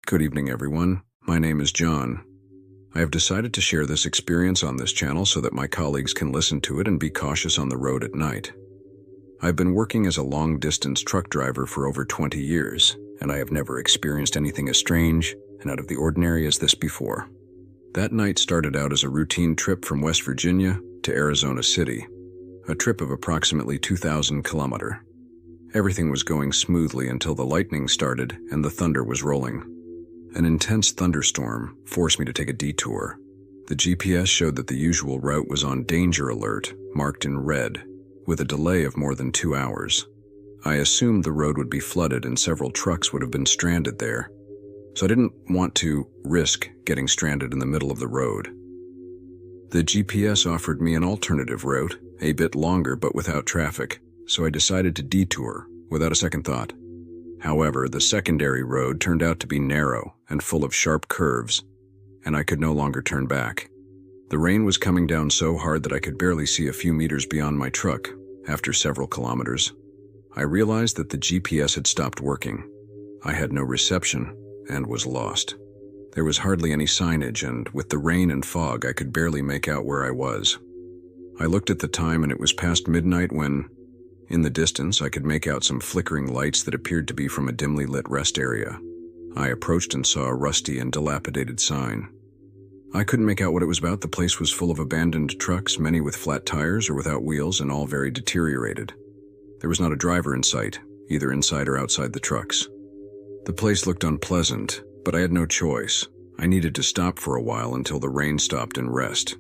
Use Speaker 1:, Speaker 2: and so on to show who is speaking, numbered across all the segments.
Speaker 1: Good evening, everyone. My name is John. I have decided to share this experience on this channel so that my colleagues can listen to it and be cautious on the road at night. I've been working as a long-distance truck driver for over 20 years, and I have never experienced anything as strange and out of the ordinary as this before. That night started out as a routine trip from West Virginia to Arizona City, a trip of approximately 2,000 kilometers. Everything was going smoothly until the lightning started and the thunder was rolling. An intense thunderstorm forced me to take a detour. The GPS showed that the usual route was on danger alert, marked in red, with a delay of more than 2 hours. I assumed the road would be flooded and several trucks would have been stranded there, so I didn't want to risk getting stranded in the middle of the road. The GPS offered me an alternative route, a bit longer but without traffic, so I decided to detour without a second thought. However, the secondary road turned out to be narrow and full of sharp curves, and I could no longer turn back. The rain was coming down so hard that I could barely see a few meters beyond my truck. After several kilometers, I realized that the GPS had stopped working. I had no reception and was lost. There was hardly any signage, and with the rain and fog, I could barely make out where I was. I looked at the time and it was past midnight when, in the distance, I could make out some flickering lights that appeared to be from a dimly lit rest area. I approached and saw a rusty and dilapidated sign. I couldn't make out what it was about. The place was full of abandoned trucks, many with flat tires or without wheels, and all very deteriorated. There was not a driver in sight, either inside or outside the trucks. The place looked unpleasant, but I had no choice. I needed to stop for a while until the rain stopped and rest.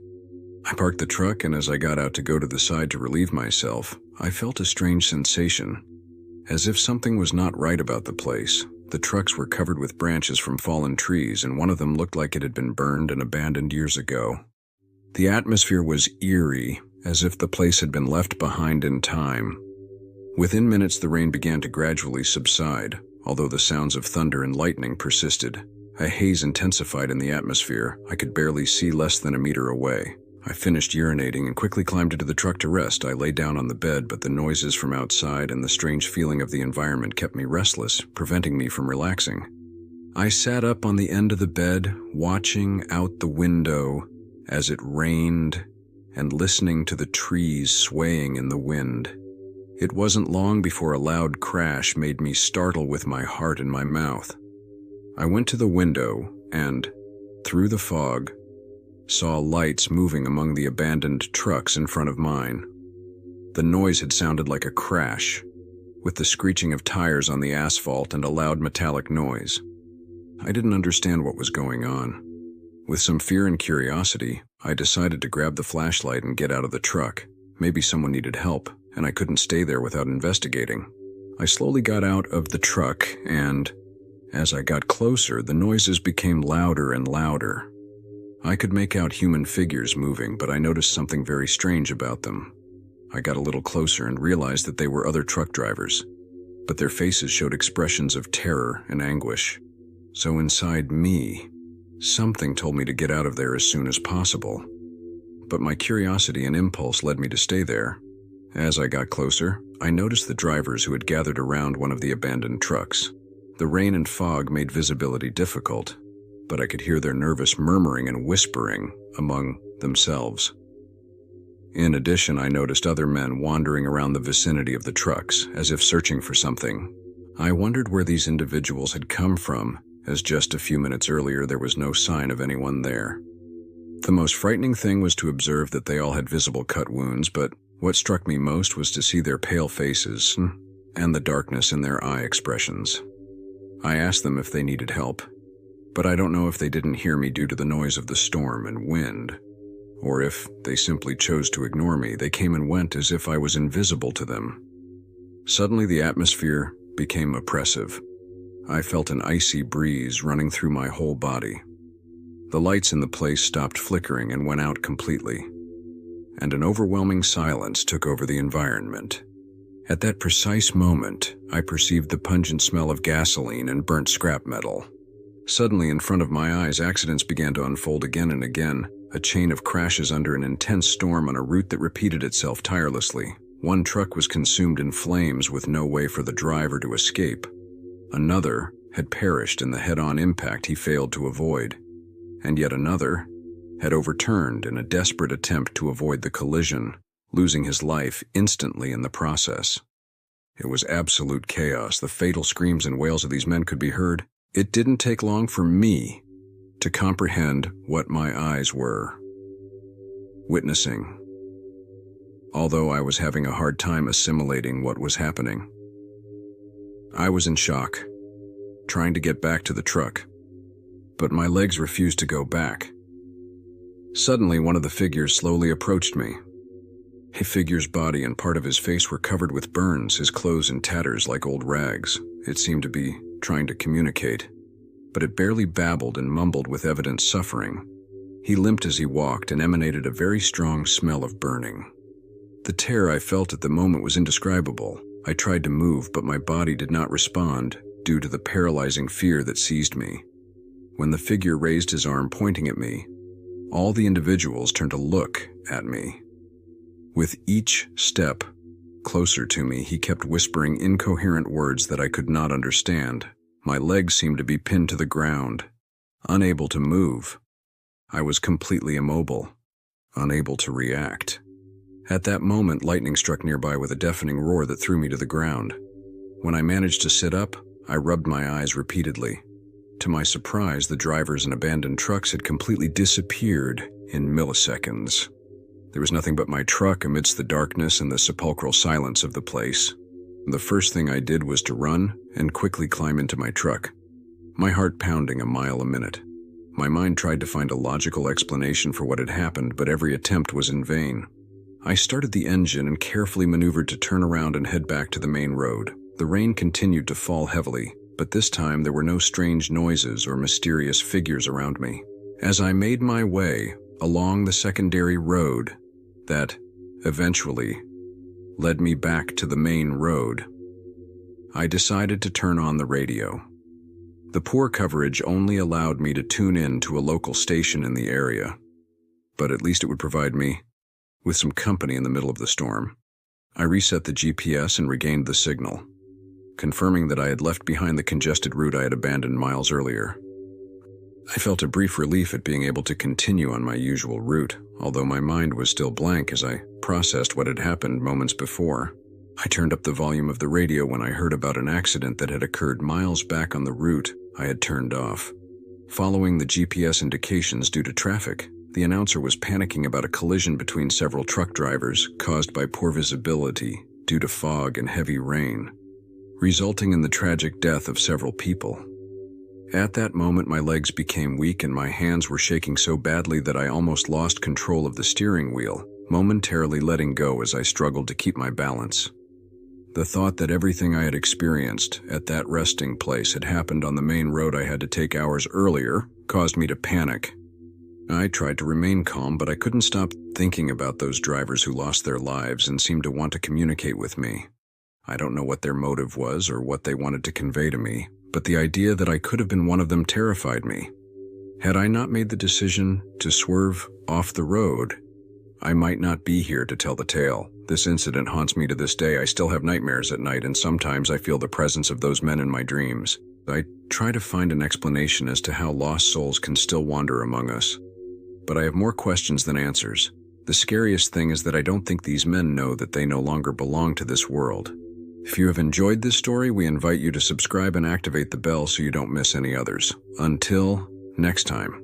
Speaker 1: I parked the truck, and as I got out to go to the side to relieve myself, I felt a strange sensation, as if something was not right about the place. The trucks were covered with branches from fallen trees, and one of them looked like it had been burned and abandoned years ago. The atmosphere was eerie, as if the place had been left behind in time. Within minutes, the rain began to gradually subside, although the sounds of thunder and lightning persisted. A haze intensified in the atmosphere. I could barely see less than a meter away. I finished urinating and quickly climbed into the truck to rest. I lay down on the bed, but the noises from outside and the strange feeling of the environment kept me restless, preventing me from relaxing. I sat up on the end of the bed, watching out the window as it rained and listening to the trees swaying in the wind. It wasn't long before a loud crash made me startle with my heart in my mouth. I went to the window and, through the fog, saw lights moving among the abandoned trucks in front of mine. The noise had sounded like a crash, with the screeching of tires on the asphalt and a loud metallic noise. I didn't understand what was going on. With some fear and curiosity, I decided to grab the flashlight and get out of the truck. Maybe someone needed help, and I couldn't stay there without investigating. I slowly got out of the truck, and as I got closer, the noises became louder and louder. I could make out human figures moving, but I noticed something very strange about them. I got a little closer and realized that they were other truck drivers, but their faces showed expressions of terror and anguish. So inside me, something told me to get out of there as soon as possible. But my curiosity and impulse led me to stay there. As I got closer, I noticed the drivers who had gathered around one of the abandoned trucks. The rain and fog made visibility difficult, but I could hear their nervous murmuring and whispering among themselves. In addition, I noticed other men wandering around the vicinity of the trucks, as if searching for something. I wondered where these individuals had come from, as just a few minutes earlier there was no sign of anyone there. The most frightening thing was to observe that they all had visible cut wounds, but what struck me most was to see their pale faces and the darkness in their eye expressions. I asked them if they needed help, but I don't know if they didn't hear me due to the noise of the storm and wind, or if they simply chose to ignore me. They came and went as if I was invisible to them. Suddenly the atmosphere became oppressive. I felt an icy breeze running through my whole body. The lights in the place stopped flickering and went out completely, and an overwhelming silence took over the environment. At that precise moment, I perceived the pungent smell of gasoline and burnt scrap metal. Suddenly, in front of my eyes, accidents began to unfold again and again, a chain of crashes under an intense storm on a route that repeated itself tirelessly. One truck was consumed in flames with no way for the driver to escape. Another had perished in the head-on impact he failed to avoid, and yet another had overturned in a desperate attempt to avoid the collision, losing his life instantly in the process. It was absolute chaos. The fatal screams and wails of these men could be heard. It didn't take long for me to comprehend what my eyes were witnessing, although I was having a hard time assimilating what was happening. I was in shock, trying to get back to the truck, but my legs refused to go back. Suddenly, one of the figures slowly approached me. A figure's body and part of his face were covered with burns, his clothes in tatters like old rags. It seemed to be trying to communicate, but it barely babbled and mumbled with evident suffering. He limped as he walked and emanated a very strong smell of burning. The terror I felt at the moment was indescribable. I tried to move, but my body did not respond due to the paralyzing fear that seized me. When the figure raised his arm pointing at me, all the individuals turned to look at me. With each step closer to me, he kept whispering incoherent words that I could not understand. My legs seemed to be pinned to the ground, unable to move. I was completely immobile, unable to react. At that moment, lightning struck nearby with a deafening roar that threw me to the ground. When I managed to sit up, I rubbed my eyes repeatedly. To my surprise, the drivers and abandoned trucks had completely disappeared in milliseconds. There was nothing but my truck amidst the darkness and the sepulchral silence of the place. The first thing I did was to run and quickly climb into my truck, my heart pounding a mile a minute. My mind tried to find a logical explanation for what had happened, but every attempt was in vain. I started the engine and carefully maneuvered to turn around and head back to the main road. The rain continued to fall heavily, but this time there were no strange noises or mysterious figures around me. As I made my way along the secondary road that eventually led me back to the main road, I decided to turn on the radio. The poor coverage only allowed me to tune in to a local station in the area, but at least it would provide me with some company in the middle of the storm. I reset the GPS and regained the signal, confirming that I had left behind the congested route I had abandoned miles earlier. I felt a brief relief at being able to continue on my usual route, although my mind was still blank as I processed what had happened moments before. I turned up the volume of the radio when I heard about an accident that had occurred miles back on the route I had turned off. Following the GPS indications due to traffic, the announcer was panicking about a collision between several truck drivers caused by poor visibility due to fog and heavy rain, resulting in the tragic death of several people. At that moment, my legs became weak and my hands were shaking so badly that I almost lost control of the steering wheel, momentarily letting go as I struggled to keep my balance. The thought that everything I had experienced at that resting place had happened on the main road I had to take hours earlier caused me to panic. I tried to remain calm, but I couldn't stop thinking about those drivers who lost their lives and seemed to want to communicate with me. I don't know what their motive was or what they wanted to convey to me, but the idea that I could have been one of them terrified me. Had I not made the decision to swerve off the road, I might not be here to tell the tale. This incident haunts me to this day. I still have nightmares at night, and sometimes I feel the presence of those men in my dreams. I try to find an explanation as to how lost souls can still wander among us, but I have more questions than answers. The scariest thing is that I don't think these men know that they no longer belong to this world. If you have enjoyed this story, we invite you to subscribe and activate the bell so you don't miss any others. Until next time.